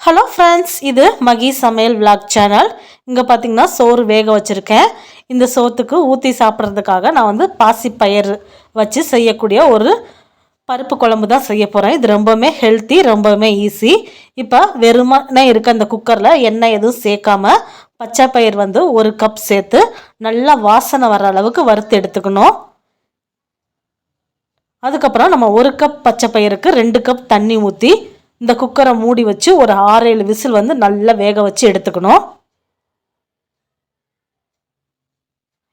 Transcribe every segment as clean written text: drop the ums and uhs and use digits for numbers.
Hello friends, இது மகி சமையல் vlog channel. இங்கே பார்த்தீங்கன்னா சோறு வேக வச்சுருக்கேன். இந்த சோத்துக்கு ஊற்றி சாப்பிட்றதுக்காக நான் வந்து பாசிப்பயிறு வச்சு செய்யக்கூடிய ஒரு பருப்பு குழம்பு தான் செய்ய போகிறேன். இது ரொம்பவுமே ஹெல்த்தி, ரொம்பவுமே ஈஸி. இப்போ வெறுமனே இருக்க அந்த குக்கரில் எண்ணெய் எதுவும் சேர்க்காம பச்சை பயிர் வந்து 1 கப் சேர்த்து நல்லா வாசனை வர அளவுக்கு வறுத்து எடுத்துக்கணும். அதுக்கப்புறம் நம்ம 1 கப் பச்சை பயிருக்கு 2 கப் தண்ணி ஊற்றி இந்த குக்கரை மூடி வச்சு ஒரு 6-7 விசில் வந்து நல்லா வேக வச்சு எடுத்துக்கணும்.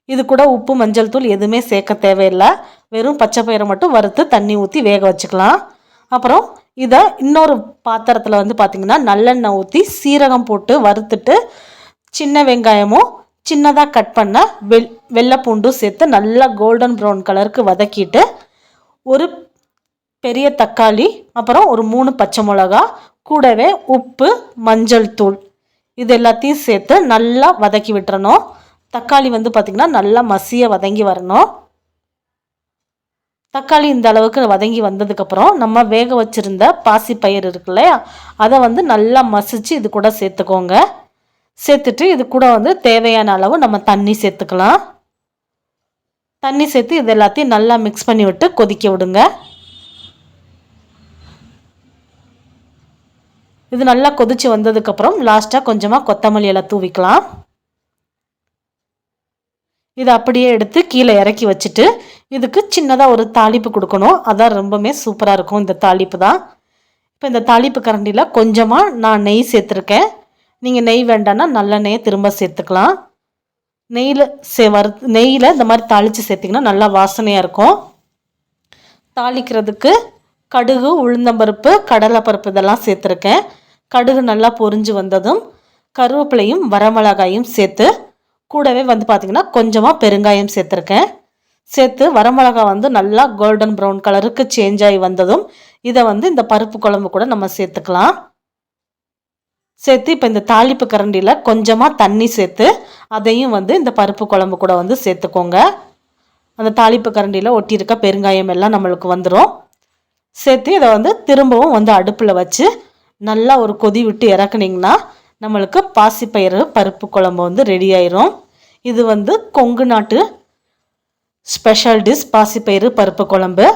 இது கூட உப்பு, மஞ்சள் தூள் எதுவுமே சேர்க்க தேவையில்லை. வெறும் பச்சை பயிரை மட்டும் வறுத்து தண்ணி ஊற்றி வேக வச்சுக்கலாம். அப்புறம் இதை இன்னொரு பாத்திரத்தில் வந்து பார்த்திங்கன்னா நல்லெண்ணெய் ஊற்றி சீரகம் போட்டு வறுத்துட்டு சின்ன வெங்காயமும் சின்னதாக கட் பண்ண வெள்ளை பூண்டும் சேர்த்து நல்லா கோல்டன் ப்ரௌன் கலருக்கு வதக்கிட்டு ஒரு பெரிய தக்காளி, அப்புறம் ஒரு 3 பச்சை மிளகா, கூடவே உப்பு, மஞ்சள் தூள் இது எல்லாத்தையும் சேர்த்து நல்லா வதக்கி விட்டுறணும். தக்காளி வந்து பார்த்திங்கன்னா நல்லா மசிய வதங்கி வரணும். தக்காளி இந்த அளவுக்கு வதங்கி வந்ததுக்கப்புறம் நம்ம வேக வச்சுருந்த பாசிப்பயிறு இருக்கு இல்லையா, அதை வந்து நல்லா மசிச்சு இது கூட சேர்த்துக்கோங்க. சேர்த்துட்டு இது கூட வந்து தேவையான அளவு நம்ம தண்ணி சேர்த்துக்கலாம். தண்ணி சேர்த்து இது எல்லாத்தையும் நல்லா மிக்ஸ் பண்ணி விட்டு கொதிக்க விடுங்க. இது நல்லா கொதிச்சு வந்ததுக்கப்புறம் லாஸ்ட்டாக கொஞ்சமாக கொத்தமல்லி இலை தூவிக்கலாம். இதை அப்படியே எடுத்து கீழே இறக்கி வச்சுட்டு இதுக்கு சின்னதாக ஒரு தாளிப்பு கொடுக்கணும். அதான் ரொம்பவுமே சூப்பராக இருக்கும் இந்த தாளிப்பு தான். இப்போ இந்த தாளிப்பு கரண்டியில் கொஞ்சமாக நான் நெய் சேர்த்துருக்கேன். நீங்கள் நெய் வேண்டான்னா நல்லெண்ணெயை திரும்ப சேர்த்துக்கலாம். நெய்யில் இந்த மாதிரி தாளித்து சேர்த்திங்கன்னா நல்லா வாசனையாக இருக்கும். தாளிக்கிறதுக்கு கடுகு, உளுந்தம்பருப்பு, கடலைப்பருப்பு இதெல்லாம் சேர்த்துருக்கேன். கடுகு நல்லா பொரிஞ்சு வந்ததும் கருவேப்பிலையும் வரமிளகாயும் சேர்த்து கூடவே வந்து பார்த்திங்கன்னா கொஞ்சமாக பெருங்காயம் சேர்த்துருக்கேன். சேர்த்து வரமிளகா வந்து நல்லா கோல்டன் ப்ரௌன் கலருக்கு சேஞ்ச் ஆகி வந்ததும் இதை வந்து இந்த பருப்பு குழம்பு கூட நம்ம சேர்த்துக்கலாம். சேர்த்து இப்போ இந்த தாளிப்பு கரண்டியில் கொஞ்சமாக தண்ணி சேர்த்து அதையும் வந்து இந்த பருப்பு குழம்பு கூட வந்து சேர்த்துக்கோங்க. அந்த தாளிப்பு கரண்டியில் ஒட்டியிருக்க பெருங்காயம் எல்லாம் நம்மளுக்கு வந்துடும். சேர்த்து இதை வந்து திரும்பவும் வந்து அடுப்பில் வச்சு நல்லா ஒரு கொதி விட்டு இறக்குனிங்கன்னா நம்மளுக்கு பாசிப்பயிறு பருப்பு குழம்பு வந்து ரெடி ஆயிரும். இது வந்து கொங்கு நாட்டு ஸ்பெஷல் டிஷ் பாசிப்பயிறு பருப்பு குழம்பு.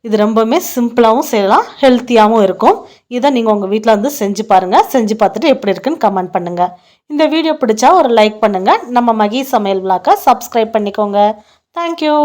இது ரொம்பவுமே சிம்பிளாகவும் செய்யலாம், ஹெல்த்தியாகவும் இருக்கும். இதை நீங்கள் உங்கள் வீட்டில் வந்து செஞ்சு பாருங்கள். செஞ்சு பார்த்துட்டு எப்படி இருக்குன்னு கமெண்ட் பண்ணுங்கள். இந்த வீடியோ பிடிச்சா ஒரு லைக் பண்ணுங்கள். நம்ம மகி சமையல் விளாக்கை சப்ஸ்கிரைப் பண்ணிக்கோங்க. தேங்க்யூ.